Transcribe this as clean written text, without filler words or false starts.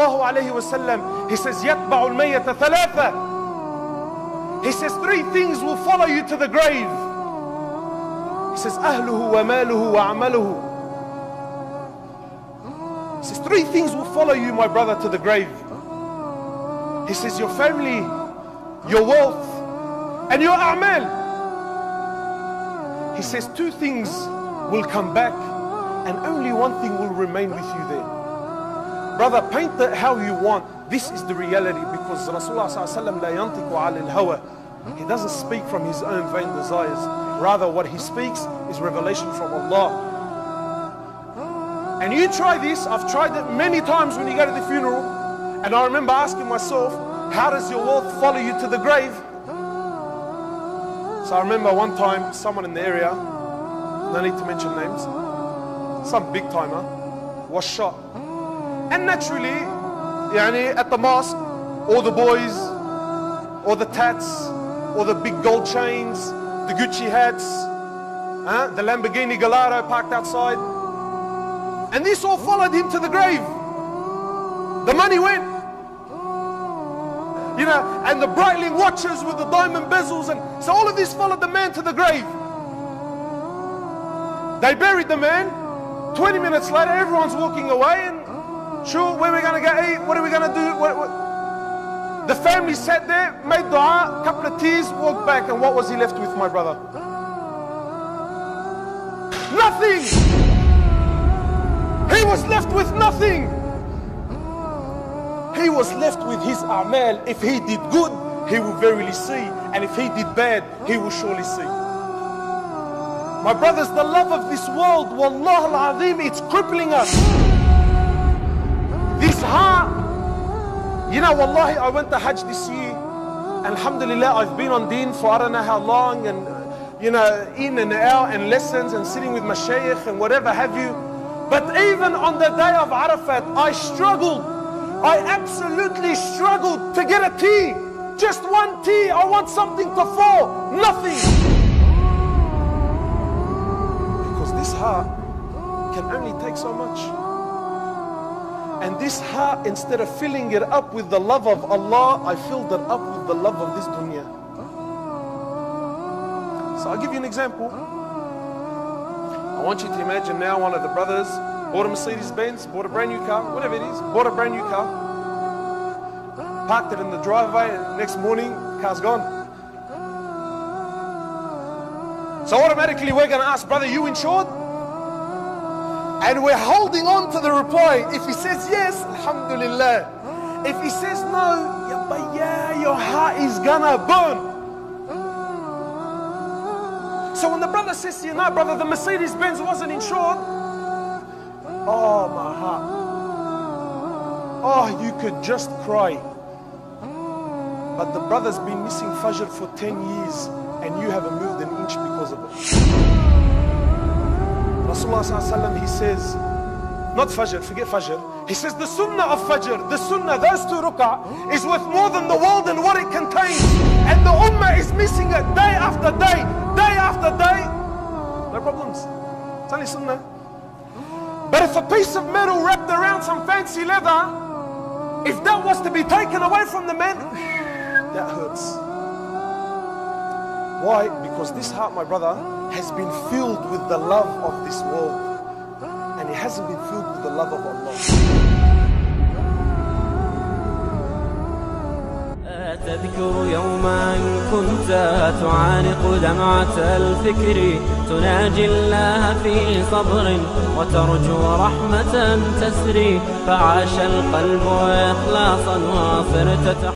sallallahu alayhi wa sallam, he says, يَتْبَعُ الْمَيَّةَ ثَلَاثَةً. He says 3 things will follow you to the grave. He says, أَهْلُهُ وَمَالُهُ وَعَمَلُهُ. He says 3 things will follow you, my brother, to the grave. He says your family, your wealth, and your a'mal. He says 2 things will come back and only 1 thing will remain with you there. Brother, paint it how you want. This is the reality, because Rasulullah sallallahu alaihi wasallam la yantiqu alil hawa. He doesn't speak from his own vain desires. Rather, what he speaks is revelation from Allah. And you try this. I've tried it many times when you go to the funeral. And I remember asking myself, how does your wealth follow you to the grave? So I remember one time someone in the area, no need to mention names, some big timer, was shot. And naturally, at the mosque, all the boys, all the tats, all the big gold chains, the Gucci hats, the Lamborghini Gallardo parked outside. And this all followed him to the grave. The money went. And the Breitling watches with the diamond bezels. And so all of this followed the man to the grave. They buried the man. 20 minutes later, everyone's walking away. And sure, where are we going to go eat? What are we going to do? The family sat there, made dua, a couple of tears, walked back. And what was he left with, my brother? Nothing! He was left with nothing. He was left with his a'mal. If he did good, he will verily see. And if he did bad, he will surely see. My brothers, the love of this world, wallah al-azim, it's crippling us. This heart, wallahi, I went to Hajj this year. Alhamdulillah, I've been on deen for I don't know how long, and in and out, and lessons, and sitting with mashayikh, and whatever have you. But even on the day of Arafat, I struggled. I absolutely struggled to get a tea. Just 1 tea. I want something to fall. Nothing. Because this heart can only take so much. And this heart, instead of filling it up with the love of Allah, I filled it up with the love of this dunya. So I'll give you an example. I want you to imagine now one of the brothers bought a Mercedes Benz, bought a brand new car, whatever it is, bought a brand new car, parked it in the driveway, and next morning, the car's gone. So automatically we're going to ask, brother, you insured? And we're holding on to the reply. If he says yes, alhamdulillah. If he says no, your heart is going to burn. So when the brother says to you, no, brother, the Mercedes Benz wasn't insured. Oh, my heart. Oh, you could just cry. But the brother's been missing Fajr for 10 years and you haven't moved an inch because of it. Rasulullah sallallahu alaihi wasallam, he says, not Fajr, forget Fajr. He says the Sunnah of Fajr, the Sunnah, those 2 rak'ah, is worth more than the world and what it contains. And the Ummah is missing it day after day, day after day. No problems. It's only Sunnah. But if a piece of metal wrapped around some fancy leather, if that was to be taken away from the man, that hurts. Why? Because this heart, my brother, has been filled with the love of this world. And it hasn't been filled with the love of Allah. تذكر يوما كنت تعانق دمعة الفكر تناجي الله في صبر وترجو رحمة تسري فعاش القلب إخلاصا وصرت